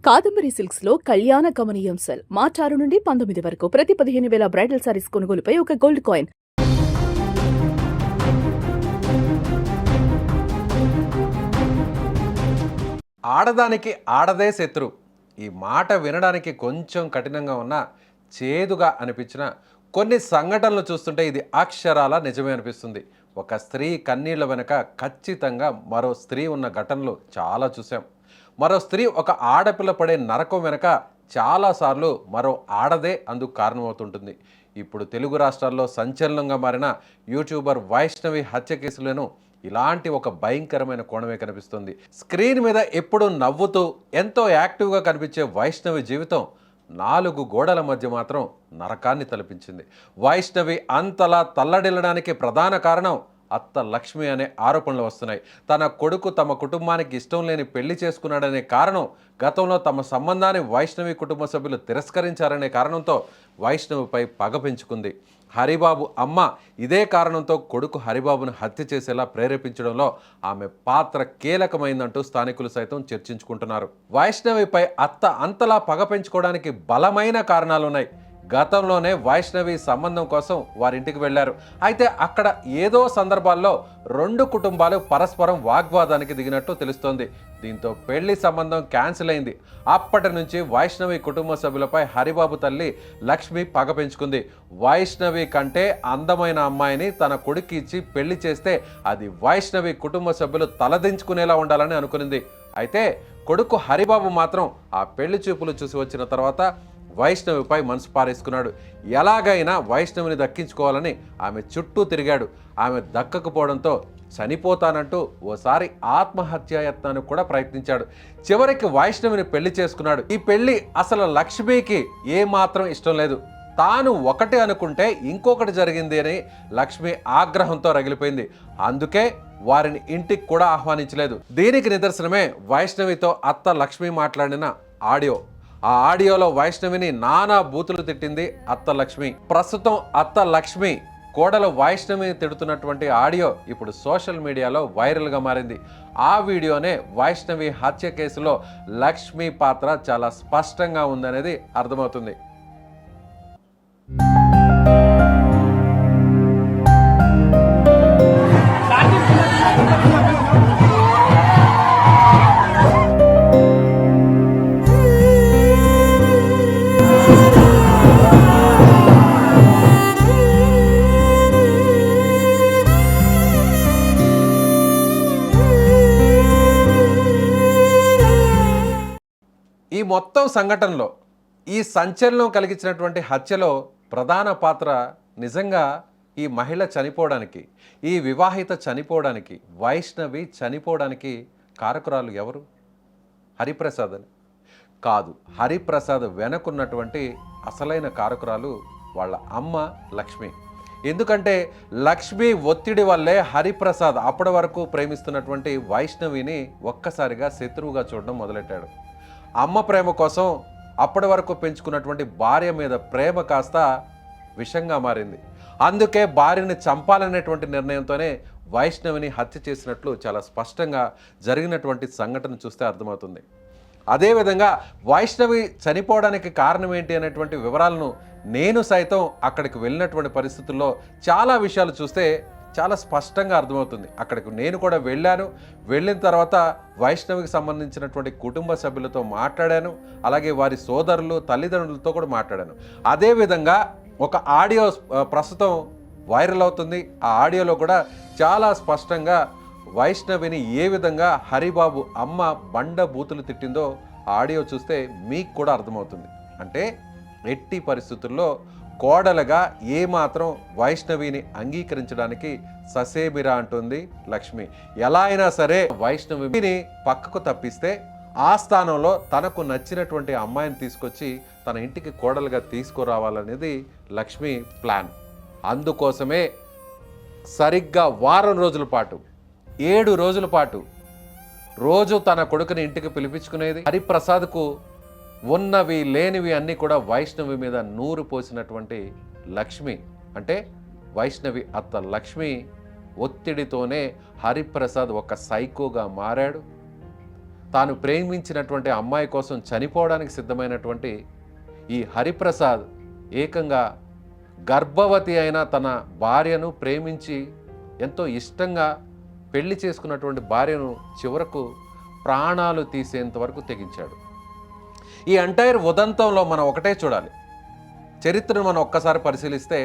Kadambari silks లో కళ్యాణ గమనీయం cell మార్చి 6 నుండి 19 వరకు ప్రతి 15,000 బ్రైడల్ సారీస్ కొనుగోలుపై ఒక గోల్డ్ కాయిన్. ఆడదానికి ఆడదే శత్రు. ఈ మాట వినడానికి కొంచెం కఠినంగా ఉన్నా చేదుగా అనిపించిన కొన్ని సంఘటనలు చూస్తుంటే ఇది అక్షరాల నిజమే అనిపిస్తుంది. ఒక స్త్రీ కన్నీళ్ల వెనుక ఖచ్చితంగా మరో స్త్రీ ఉన్న ఘటనలు చాలా చూసాం. మరో స్త్రీ ఒక ఆడపిల్ల పడే నరకం వెనుక చాలాసార్లు మరో ఆడదే అందుకు కారణమవుతుంటుంది. ఇప్పుడు తెలుగు రాష్ట్రాల్లో సంచలనంగా మారిన యూట్యూబర్ వైష్ణవి హత్య కేసులను ఇలాంటి ఒక భయంకరమైన కోణమే కనిపిస్తుంది. స్క్రీన్ మీద ఎప్పుడూ నవ్వుతూ ఎంతో యాక్టివ్గా కనిపించే వైష్ణవి జీవితం 4 గోడల మధ్య మాత్రం నరకాన్ని తలపించింది. వైష్ణవి అంతలా తల్లడిల్లడానికి ప్రధాన కారణం అత్త లక్ష్మి అనే ఆరోపణలు వస్తున్నాయి. తన కొడుకు తమ కుటుంబానికి ఇష్టం లేని పెళ్లి చేసుకున్నాడనే కారణం, గతంలో తమ సంబంధాన్ని వైష్ణవి కుటుంబ సభ్యులు తిరస్కరించారనే కారణంతో వైష్ణవిపై పగ పెంచుకుంది. హరిబాబు అమ్మ ఇదే కారణంతో కొడుకు హరిబాబును హత్య చేసేలా ప్రేరేపించడంలో ఆమె పాత్ర కీలకమైందంటూ స్థానికులు సైతం చర్చించుకుంటున్నారు. వైష్ణవిపై అత్త అంతలా పగ పెంచుకోవడానికి బలమైన కారణాలున్నాయి. గతంలోనే వైష్ణవి సంబంధం కోసం వారింటికి వెళ్లారు. అయితే అక్కడ ఏదో సందర్భాల్లో 2 కుటుంబాలు పరస్పరం వాగ్వాదానికి దిగినట్టు తెలుస్తోంది. దీంతో పెళ్లి సంబంధం క్యాన్సిల్ అయింది. అప్పటి నుంచి వైష్ణవి కుటుంబ సభ్యులపై హరిబాబు తల్లి లక్ష్మి పగ పెంచుకుంది. వైష్ణవి కంటే అందమైన అమ్మాయిని తన కొడుకు ఇచ్చి పెళ్లి చేస్తే అది వైష్ణవి కుటుంబ సభ్యులు తలదించుకునేలా ఉండాలని అనుకునింది. అయితే కొడుకు హరిబాబు మాత్రం ఆ పెళ్లి చూపులు చూసి వచ్చిన తర్వాత వైష్ణవిపై మనసు పారేసుకున్నాడు. ఎలాగైనా వైష్ణవిని దక్కించుకోవాలని ఆమె చుట్టూ తిరిగాడు. ఆమె దక్కకపోవడంతో చనిపోతానంటూ ఓసారి ఆత్మహత్యాయత్నానికి కూడా ప్రయత్నించాడు. చివరికి వైష్ణవిని పెళ్లి చేసుకున్నాడు. ఈ పెళ్లి అసలు లక్ష్మికి ఏమాత్రం ఇష్టం లేదు. తాను ఒకటి అనుకుంటే ఇంకొకటి జరిగింది అని లక్ష్మి ఆగ్రహంతో రగిలిపోయింది. అందుకే వారిని ఇంటికి కూడా ఆహ్వానించలేదు. దీనికి నిదర్శనమే వైష్ణవితో అత్త లక్ష్మి మాట్లాడిన ఆడియో. ఆ ఆడియోలో వైష్ణవిని నానా బూతులు తిట్టింది అత్త లక్ష్మి. ప్రస్తుతం అత్త లక్ష్మి కోడలు వైష్ణవిని తిడుతున్నటువంటి ఆడియో ఇప్పుడు సోషల్ మీడియాలో వైరల్గా మారింది. ఆ వీడియోనే వైష్ణవి హత్య కేసులో లక్ష్మి పాత్ర చాలా స్పష్టంగా ఉందనేది అర్థమవుతుంది. ఈ మొత్తం సంఘటనలో ఈ సంచలనం కలిగించినటువంటి హత్యలో ప్రధాన పాత్ర నిజంగా ఈ మహిళ చనిపోవడానికి, ఈ వివాహిత చనిపోవడానికి, వైష్ణవి చనిపోవడానికి కారకురాలు ఎవరు? హరిప్రసాద్ అని కాదు. హరిప్రసాద్ వెనకున్నటువంటి అసలైన కారకురాలు వాళ్ళ అమ్మ లక్ష్మి. ఎందుకంటే లక్ష్మి ఒత్తిడి వల్లే హరిప్రసాద్ అప్పటి వరకు ప్రేమిస్తున్నటువంటి వైష్ణవిని ఒక్కసారిగా శత్రువుగా చూడడం మొదలెట్టాడు. అమ్మ ప్రేమ కోసం అప్పటి వరకు పెంచుకున్నటువంటి భార్య మీద ప్రేమ కాస్త విషంగా మారింది. అందుకే భార్యని చంపాలనేటువంటి నిర్ణయంతోనే వైష్ణవిని హత్య చేసినట్లు చాలా స్పష్టంగా జరిగినటువంటి సంఘటన చూస్తే అర్థమవుతుంది. అదేవిధంగా వైష్ణవి చనిపోవడానికి కారణం ఏంటి అనేటువంటి వివరాలను నేను సైతం అక్కడికి వెళ్ళినటువంటి పరిస్థితుల్లో చాలా విషయాలు చూస్తే చాలా స్పష్టంగా అర్థమవుతుంది. అక్కడికి నేను కూడా వెళ్ళిన తర్వాత వైష్ణవికి సంబంధించినటువంటి కుటుంబ సభ్యులతో మాట్లాడాను. అలాగే వారి సోదరులు, తల్లిదండ్రులతో కూడా మాట్లాడాను. అదేవిధంగా ఒక ఆడియో ప్రస్తుతం వైరల్ అవుతుంది. ఆ ఆడియోలో కూడా చాలా స్పష్టంగా వైష్ణవిని ఏ విధంగా హరిబాబు అమ్మ బండ బూతులు తిట్టిందో ఆ ఆడియో చూస్తే మీకు కూడా అర్థమవుతుంది. అంటే ఎట్టి పరిస్థితుల్లో కోడలుగా ఏమాత్రం వైష్ణవిని అంగీకరించడానికి ససేమిరా అంటుంది లక్ష్మి. ఎలా అయినా సరే వైష్ణవిని పక్కకు తప్పిస్తే ఆ స్థానంలో తనకు నచ్చినటువంటి అమ్మాయిని తీసుకొచ్చి తన ఇంటికి కోడలుగా తీసుకురావాలనేది లక్ష్మి ప్లాన్. అందుకోసమే సరిగ్గా వారం రోజుల పాటు 7 రోజుల పాటు రోజు తన కొడుకుని ఇంటికి పిలిపించుకునేది. హరిప్రసాద్కు ఉన్నవి లేనివి అన్నీ కూడా వైష్ణవి మీద నూరు పోసినటువంటి లక్ష్మి, అంటే వైష్ణవి అత్త లక్ష్మి ఒత్తిడితోనే హరిప్రసాద్ ఒక సైకోగా మారాడు. తాను ప్రేమించినటువంటి అమ్మాయి కోసం చనిపోవడానికి సిద్ధమైనటువంటి ఈ హరిప్రసాద్ ఏకంగా గర్భవతి అయిన తన భార్యను ప్రేమించి ఎంతో ఇష్టంగా పెళ్లి చేసుకున్నటువంటి భార్యను చివరకు ప్రాణాలు తీసేంత వరకు తెగించాడు. ఈ ఎంటైర్ ఉదంతంలో మనం ఒకటే చూడాలి. చరిత్రను మనం ఒక్కసారి పరిశీలిస్తే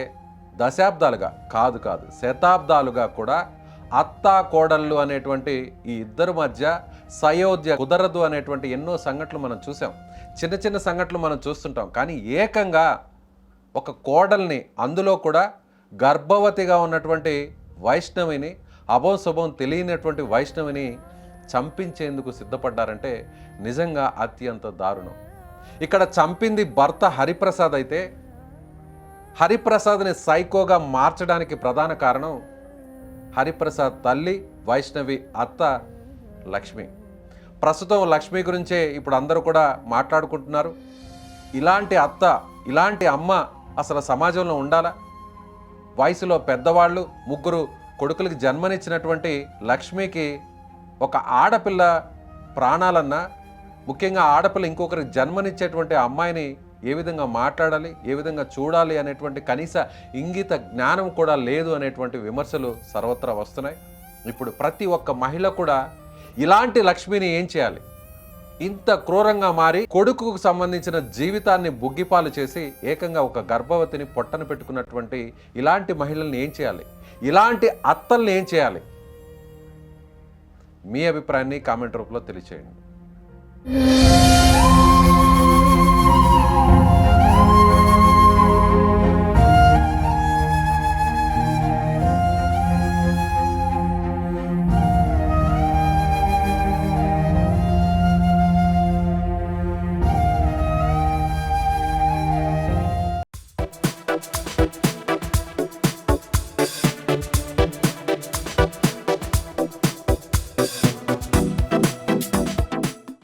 దశాబ్దాలుగా కాదు శతాబ్దాలుగా కూడా అత్తా కోడళ్ళు అనేటువంటి ఈ ఇద్దరి మధ్య సయోధ్య కుదరదు అనేటువంటి ఎన్నో సంఘటనలు మనం చూసాం. చిన్న చిన్న సంఘటనలు మనం చూస్తుంటాం. కానీ ఏకంగా ఒక కోడల్ని, అందులో కూడా గర్భవతిగా ఉన్నటువంటి వైష్ణవిని, అభం శుభం తెలియనటువంటి వైష్ణవిని చంపించేందుకు సిద్ధపడ్డారంటే నిజంగా అత్యంత దారుణం. ఇక్కడ చంపింది భర్త హరిప్రసాద్ అయితే హరిప్రసాద్ని సైకోగా మార్చడానికి ప్రధాన కారణం హరిప్రసాద్ తల్లి వైష్ణవి అత్త లక్ష్మి. ప్రస్తుతం లక్ష్మి గురించే ఇప్పుడు అందరూ కూడా మాట్లాడుకుంటున్నారు. ఇలాంటి అత్త, ఇలాంటి అమ్మ అసలు సమాజంలో ఉండాలా? వయసులో పెద్దవాళ్ళు, ముగ్గురు కొడుకులకి జన్మనిచ్చినటువంటి లక్ష్మికి ఒక ఆడపిల్ల ప్రాణాలన్నా, ముఖ్యంగా ఆడపిల్ల ఇంకొకరికి జన్మనిచ్చేటువంటి అమ్మాయిని ఏ విధంగా మాట్లాడాలి, ఏ విధంగా చూడాలి అనేటువంటి కనీస ఇంగిత జ్ఞానం కూడా లేదు అనేటువంటి విమర్శలు సర్వత్రా వస్తున్నాయి. ఇప్పుడు ప్రతి ఒక్క మహిళ కూడా ఇలాంటి లక్ష్మిని ఏం చేయాలి? ఇంత క్రూరంగా మారి కొడుకుకు సంబంధించిన జీవితాన్ని బుగ్గిపాలు చేసి ఏకంగా ఒక గర్భవతిని పొట్టన పెట్టుకున్నటువంటి ఇలాంటి మహిళల్ని ఏం చేయాలి? ఇలాంటి అత్తల్ని ఏం చేయాలి? మీ అభిప్రాయాన్ని కామెంట్ రూపంలో తెలియచేయండి.